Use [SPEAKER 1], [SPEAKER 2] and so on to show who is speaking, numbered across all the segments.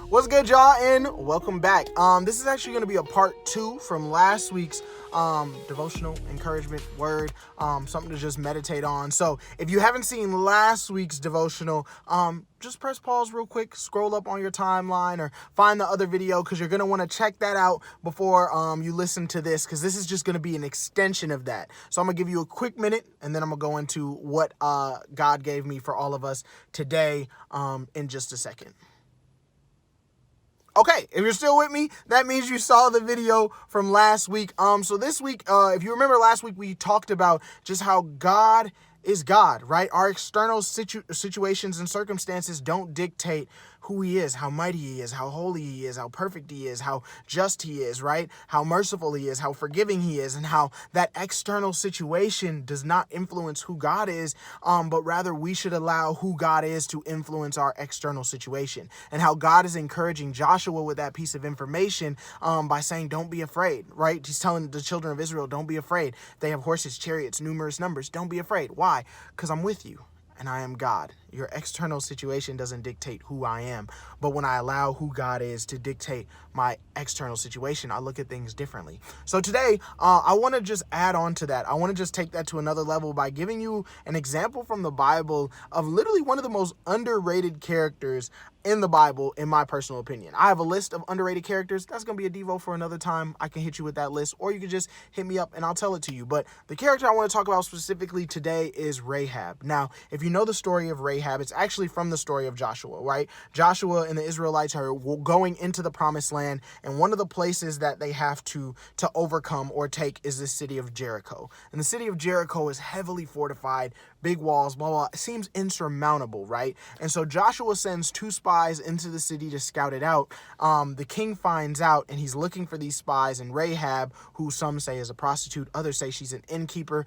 [SPEAKER 1] What's good, y'all, and welcome back. This is actually going to be a part 2 from last week's devotional encouragement word, something to just meditate on. So if you haven't seen last week's devotional, just press pause real quick, scroll up on your timeline, or find the other video, because you're going to want to check that out before you listen to this, because this is just going to be an extension of that. So I'm going to give you a quick minute, and then I'm going to go into what God gave me for all of us today in just a second. Okay, if you're still with me, that means you saw the video from last week. So this week, if you remember last week, we talked about just how God is God, right? Our external situations and circumstances don't dictate who he is, how mighty he is, how holy he is, how perfect he is, how just he is, right? How merciful he is, how forgiving he is, and how that external situation does not influence who God is, but rather we should allow who God is to influence our external situation. And how God is encouraging Joshua with that piece of information by saying, don't be afraid, right? He's telling the children of Israel, don't be afraid. They have horses, chariots, numerous numbers. Don't be afraid. Why? Because I'm with you. And I am God. Your external situation doesn't dictate who I am. But when I allow who God is to dictate my external situation, I look at things differently. So today, I want to just add on to that. I want to just take that to another level by giving you an example from the Bible of literally one of the most underrated characters in the Bible, in my personal opinion. I have a list of underrated characters. That's going to be a Devo for another time. I can hit you with that list, or you can just hit me up and I'll tell it to you. But the character I want to talk about specifically today is Rahab. Now, if you know the story of Rahab, it's actually from the story of Joshua, right? Joshua and the Israelites are going into the promised land, and one of the places that they have to overcome or take is the city of Jericho. And the city of Jericho is heavily fortified, big walls, blah, blah. It seems insurmountable, right? And so Joshua sends 2 spies into the city to scout it out. The king finds out, and he's looking for these spies, and Rahab, who some say is a prostitute, others say she's an innkeeper,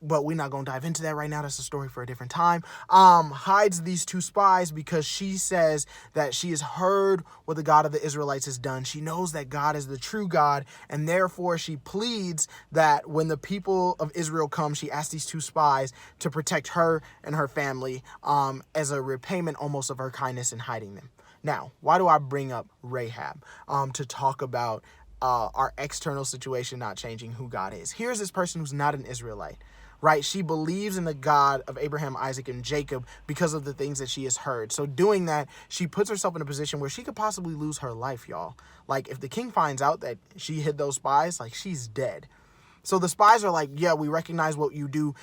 [SPEAKER 1] but we're not going to dive into that right now. That's a story for a different time. Hides these 2 spies because she says that she has heard what the God of the Israelites has done. She knows that God is the true God, and therefore she pleads that when the people of Israel come, she asks these 2 spies to protect her and her family as a repayment almost of her kindness in hiding them. Now, why do I bring up Rahab? To talk about our external situation not changing who God is. Here's this person who's not an Israelite, right? She believes in the God of Abraham, Isaac, and Jacob because of the things that she has heard. So doing that, she puts herself in a position where she could possibly lose her life, y'all. Like, if the king finds out that she hid those spies, like, she's dead. So the spies are like, yeah, we recognize what you do.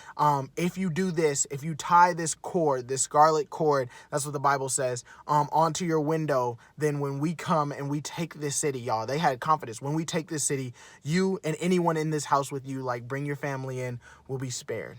[SPEAKER 1] If you do this, if you tie this cord, this scarlet cord, that's what the Bible says, onto your window, then when we come and we take this city, y'all, they had confidence. When we take this city, you and anyone in this house with you, like, bring your family in, will be spared,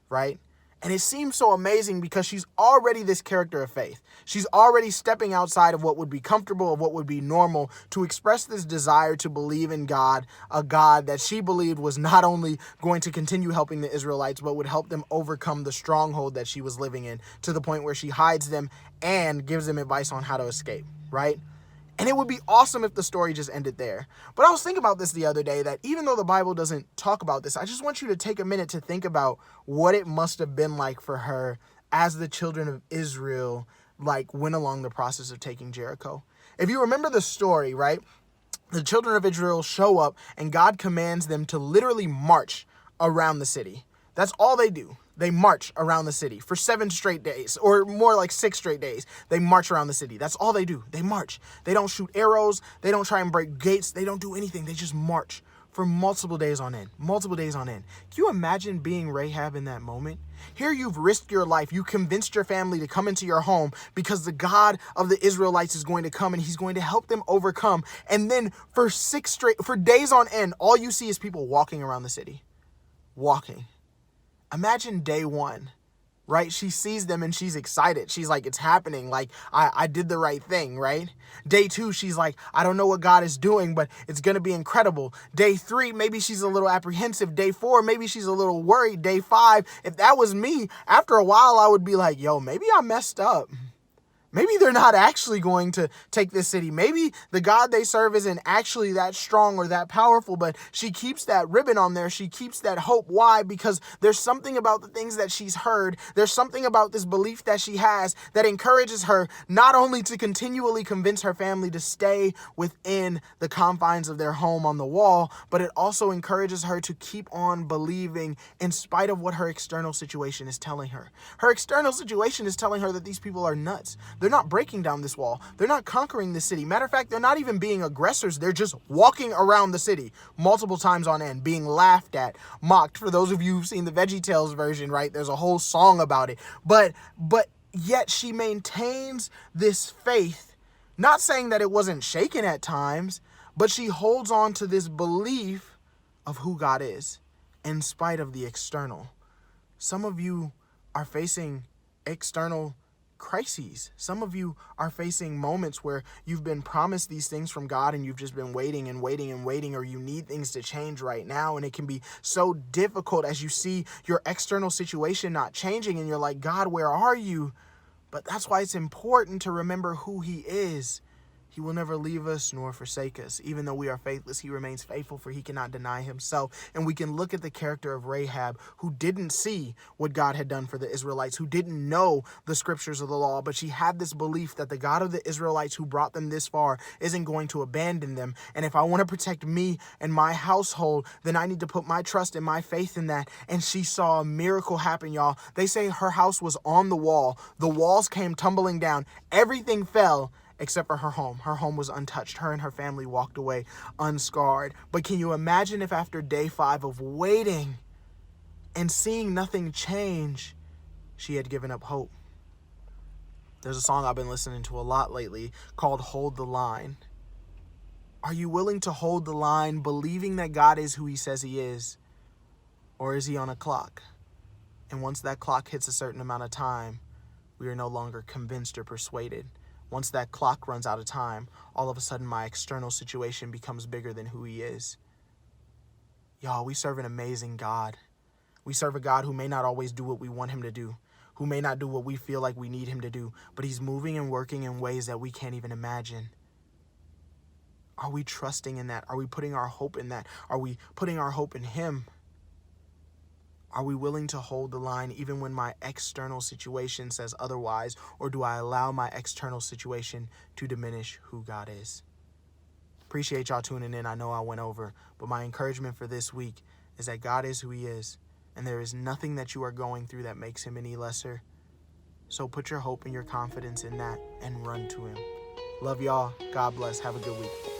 [SPEAKER 1] right? And it seems so amazing because she's already this character of faith. She's already stepping outside of what would be comfortable, of what would be normal, to express this desire to believe in God, a God that she believed was not only going to continue helping the Israelites, but would help them overcome the stronghold that she was living in, to the point where she hides them and gives them advice on how to escape, right? And it would be awesome if the story just ended there. But I was thinking about this the other day, that even though the Bible doesn't talk about this, I just want you to take a minute to think about what it must have been like for her as the children of Israel, like, went along the process of taking Jericho. If you remember the story, right, the children of Israel show up and God commands them to literally march around the city. That's all they do. They march around the city for 7 straight days, or more like 6 straight days. They march around the city. That's all they do. They march. They don't shoot arrows. They don't try and break gates. They don't do anything. They just march for multiple days on end. Can you imagine being Rahab in that moment? Here you've risked your life. You convinced your family to come into your home because the God of the Israelites is going to come and he's going to help them overcome. And then for days on end, all you see is people walking around the city. Walking. Imagine day 1, right? She sees them and she's excited. She's like, it's happening. Like, I did the right thing, right? Day 2, she's like, I don't know what God is doing, but it's going to be incredible. Day 3, maybe she's a little apprehensive. Day 4, maybe she's a little worried. Day 5, if that was me, after a while, I would be like, yo, maybe I messed up. Maybe they're not actually going to take this city. Maybe the God they serve isn't actually that strong or that powerful, but she keeps that ribbon on there. She keeps that hope. Why? Because there's something about the things that she's heard. There's something about this belief that she has that encourages her not only to continually convince her family to stay within the confines of their home on the wall, but it also encourages her to keep on believing in spite of what her external situation is telling her. Her external situation is telling her that these people are nuts. They're not breaking down this wall. They're not conquering the city. Matter of fact, they're not even being aggressors. They're just walking around the city multiple times on end, being laughed at, mocked. For those of you who've seen the VeggieTales version, right, there's a whole song about it. But yet she maintains this faith, not saying that it wasn't shaken at times, but she holds on to this belief of who God is in spite of the external. Some of you are facing external crises. Some of you are facing moments where you've been promised these things from God and you've just been waiting and waiting and waiting, or you need things to change right now. And it can be so difficult as you see your external situation not changing and you're like, God, where are you? But that's why it's important to remember who He is. He will never leave us nor forsake us. Even though we are faithless, He remains faithful, for He cannot deny Himself. And we can look at the character of Rahab, who didn't see what God had done for the Israelites, who didn't know the scriptures of the law, but she had this belief that the God of the Israelites who brought them this far isn't going to abandon them. And if I want to protect me and my household, then I need to put my trust and my faith in that. And she saw a miracle happen, y'all. They say her house was on the wall. The walls came tumbling down. Everything fell except for her home. Her home was untouched. Her and her family walked away unscarred. But can you imagine if after day 5 of waiting and seeing nothing change, she had given up hope? There's a song I've been listening to a lot lately called Hold the Line. Are you willing to hold the line, believing that God is who He says He is? Or is He on a clock? And once that clock hits a certain amount of time, we are no longer convinced or persuaded. Once that clock runs out of time, all of a sudden my external situation becomes bigger than who He is. Y'all, we serve an amazing God. We serve a God who may not always do what we want Him to do, who may not do what we feel like we need Him to do, but He's moving and working in ways that we can't even imagine. Are we trusting in that? Are we putting our hope in that? Are we putting our hope in Him? Are we willing to hold the line even when my external situation says otherwise? Or do I allow my external situation to diminish who God is? Appreciate y'all tuning in. I know I went over, but my encouragement for this week is that God is who He is, and there is nothing that you are going through that makes Him any lesser. So put your hope and your confidence in that and run to Him. Love y'all. God bless. Have a good week.